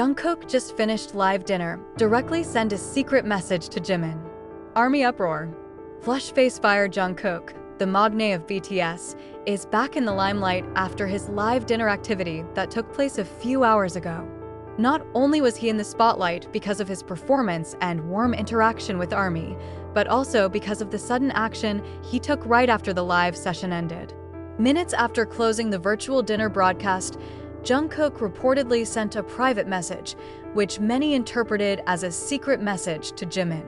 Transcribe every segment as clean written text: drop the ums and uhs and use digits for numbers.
Jungkook just finished live dinner. Directly send a secret message to Jimin. Army uproar. Flush-face fire Jungkook, the magnate of BTS, is back in the limelight after his live dinner activity that took place a few hours ago. Not only was he in the spotlight because of his performance and warm interaction with ARMY, but also because of the sudden action he took right after the live session ended. Minutes after closing the virtual dinner broadcast, Jungkook reportedly sent a private message, which many interpreted as a secret message to Jimin.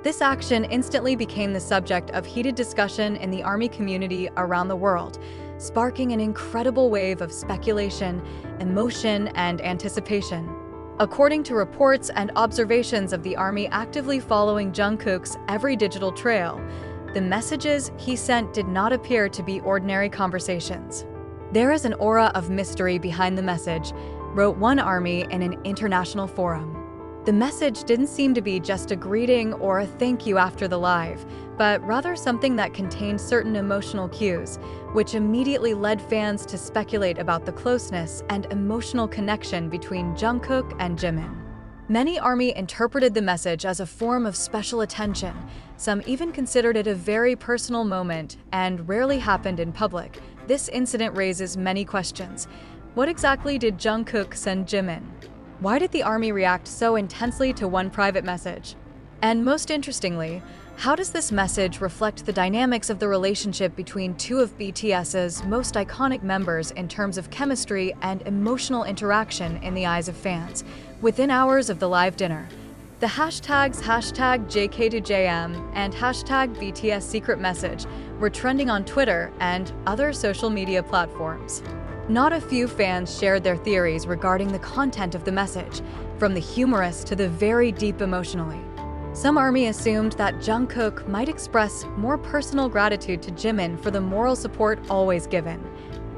This action instantly became the subject of heated discussion in the ARMY community around the world, sparking an incredible wave of speculation, emotion, and anticipation. According to reports and observations of the ARMY actively following Jungkook's every digital trail, the messages he sent did not appear to be ordinary conversations. "There is an aura of mystery behind the message," wrote one ARMY in an international forum. The message didn't seem to be just a greeting or a thank you after the live, but rather something that contained certain emotional cues, which immediately led fans to speculate about the closeness and emotional connection between Jungkook and Jimin. Many ARMY interpreted the message as a form of special attention. Some even considered it a very personal moment and rarely happened in public. This incident raises many questions. What exactly did Jungkook send Jimin? Why did the ARMY react so intensely to one private message? And most interestingly, how does this message reflect the dynamics of the relationship between two of BTS's most iconic members in terms of chemistry and emotional interaction in the eyes of fans? Within hours of the live dinner, the hashtags #JK2JM and #BTS secret message were trending on Twitter and other social media platforms. Not a few fans shared their theories regarding the content of the message, from the humorous to the very deep emotionally. Some ARMY assumed that Jungkook might express more personal gratitude to Jimin for the moral support always given,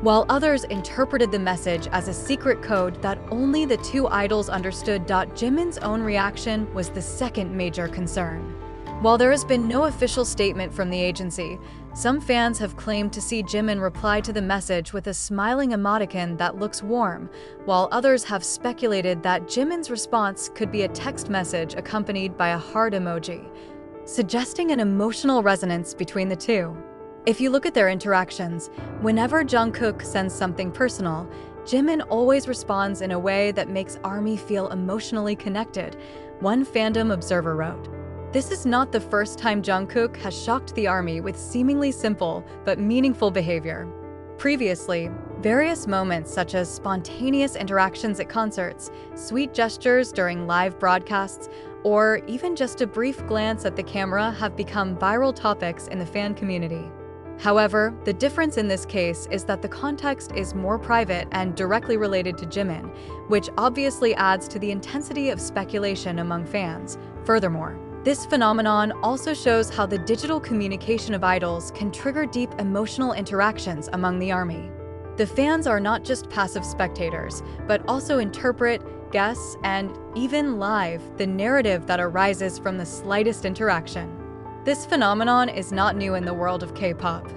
while others interpreted the message as a secret code that only the two idols understood. Jimin's own reaction was the second major concern. While there has been no official statement from the agency, some fans have claimed to see Jimin reply to the message with a smiling emoticon that looks warm, while others have speculated that Jimin's response could be a text message accompanied by a heart emoji, suggesting an emotional resonance between the two. If you look at their interactions, whenever Jungkook sends something personal, Jimin always responds in a way that makes ARMY feel emotionally connected, one fandom observer wrote. This is not the first time Jungkook has shocked the ARMY with seemingly simple but meaningful behavior. Previously, various moments such as spontaneous interactions at concerts, sweet gestures during live broadcasts, or even just a brief glance at the camera have become viral topics in the fan community. However, the difference in this case is that the context is more private and directly related to Jimin, which obviously adds to the intensity of speculation among fans. Furthermore, this phenomenon also shows how the digital communication of idols can trigger deep emotional interactions among the ARMY. The fans are not just passive spectators, but also interpret, guess, and even live the narrative that arises from the slightest interaction. This phenomenon is not new in the world of K-pop,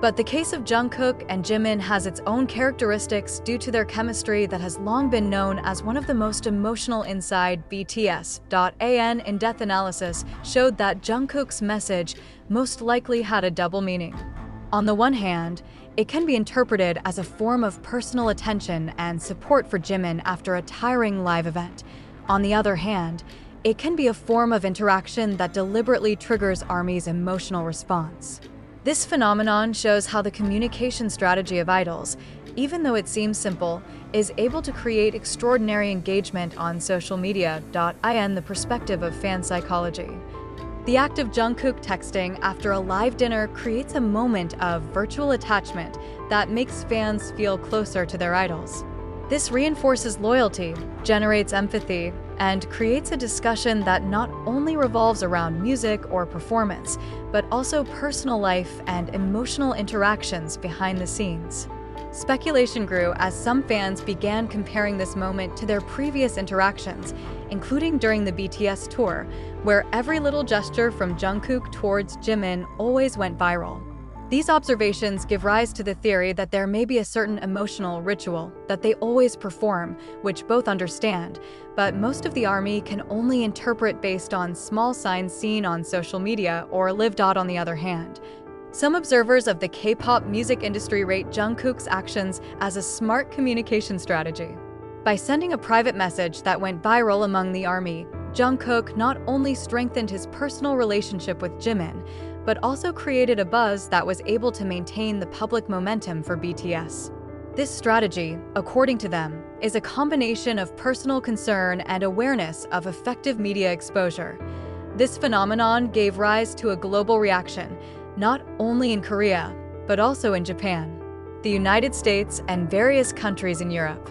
but the case of Jungkook and Jimin has its own characteristics due to their chemistry that has long been known as one of the most emotional inside BTS. An in-depth analysis showed that Jungkook's message most likely had a double meaning. On the one hand, it can be interpreted as a form of personal attention and support for Jimin after a tiring live event. On the other hand, it can be a form of interaction that deliberately triggers ARMY's emotional response. This phenomenon shows how the communication strategy of idols, even though it seems simple, is able to create extraordinary engagement on social media. In the perspective of fan psychology, the act of Jungkook texting after a live dinner creates a moment of virtual attachment that makes fans feel closer to their idols. This reinforces loyalty, generates empathy, and creates a discussion that not only revolves around music or performance, but also personal life and emotional interactions behind the scenes. Speculation grew as some fans began comparing this moment to their previous interactions, including during the BTS tour, where every little gesture from Jungkook towards Jimin always went viral. These observations give rise to the theory that there may be a certain emotional ritual that they always perform, which both understand, but most of the army can only interpret based on small signs seen on social media or lived out on the other hand. Some observers of the K-pop music industry rate Jungkook's actions as a smart communication strategy. By sending a private message that went viral among the army, Jungkook not only strengthened his personal relationship with Jimin, but also created a buzz that was able to maintain the public momentum for BTS. This strategy, according to them, is a combination of personal concern and awareness of effective media exposure. This phenomenon gave rise to a global reaction, not only in Korea, but also in Japan, the United States, and various countries in Europe.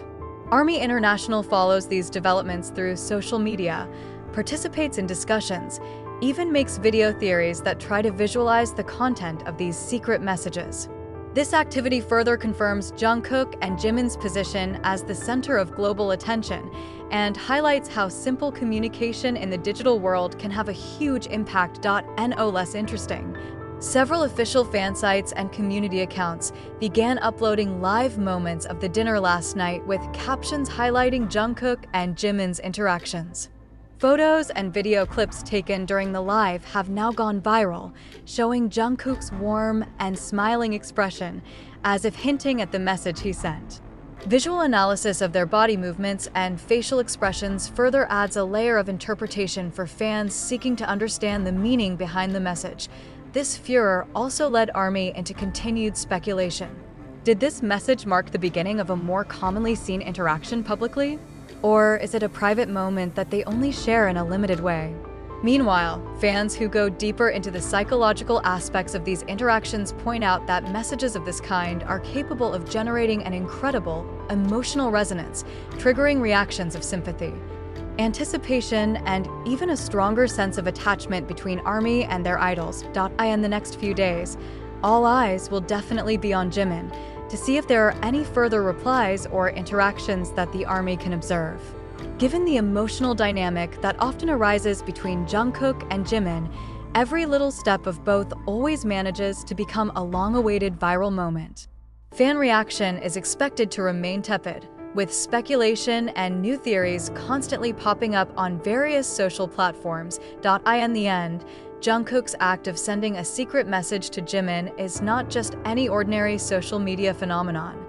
Army International follows these developments through social media, participates in discussions, even makes video theories that try to visualize the content of these secret messages. This activity further confirms Jungkook and Jimin's position as the center of global attention and highlights how simple communication in the digital world can have a huge impact. No less interesting. Several official fan sites and community accounts began uploading live moments of the dinner last night with captions highlighting Jungkook and Jimin's interactions. Photos and video clips taken during the live have now gone viral, showing Jungkook's warm and smiling expression, as if hinting at the message he sent. Visual analysis of their body movements and facial expressions further adds a layer of interpretation for fans seeking to understand the meaning behind the message. This furor also led ARMY into continued speculation. Did this message mark the beginning of a more commonly seen interaction publicly? Or is it a private moment that they only share in a limited way? Meanwhile, fans who go deeper into the psychological aspects of these interactions point out that messages of this kind are capable of generating an incredible emotional resonance, triggering reactions of sympathy, anticipation, and even a stronger sense of attachment between ARMY and their idols. In the next few days, all eyes will definitely be on Jimin to see if there are any further replies or interactions that the ARMY can observe. Given the emotional dynamic that often arises between Jungkook and Jimin, every little step of both always manages to become a long-awaited viral moment. Fan reaction is expected to remain tepid, with speculation and new theories constantly popping up on various social platforms. In the end, Jungkook's act of sending a secret message to Jimin is not just any ordinary social media phenomenon,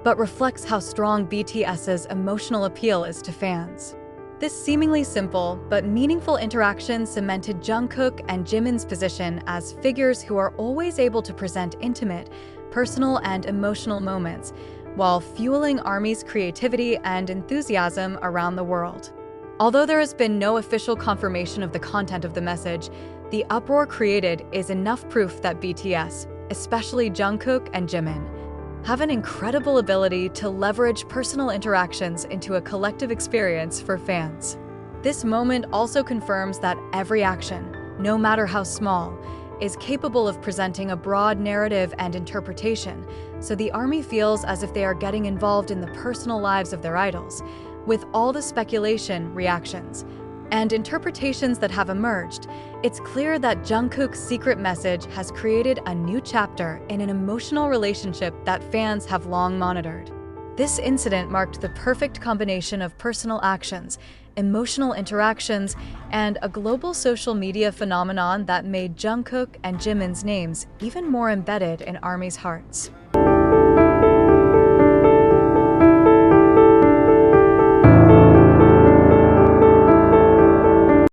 but reflects how strong BTS's emotional appeal is to fans. This seemingly simple but meaningful interaction cemented Jungkook and Jimin's position as figures who are always able to present intimate, personal, and emotional moments, while fueling ARMY's creativity and enthusiasm around the world. Although there has been no official confirmation of the content of the message, the uproar created is enough proof that BTS, especially Jungkook and Jimin, have an incredible ability to leverage personal interactions into a collective experience for fans. This moment also confirms that every action, no matter how small, is capable of presenting a broad narrative and interpretation, so the ARMY feels as if they are getting involved in the personal lives of their idols. With all the speculation, reactions, and interpretations that have emerged, it's clear that Jungkook's secret message has created a new chapter in an emotional relationship that fans have long monitored. This incident marked the perfect combination of personal actions, emotional interactions, and a global social media phenomenon that made Jungkook and Jimin's names even more embedded in ARMY's hearts.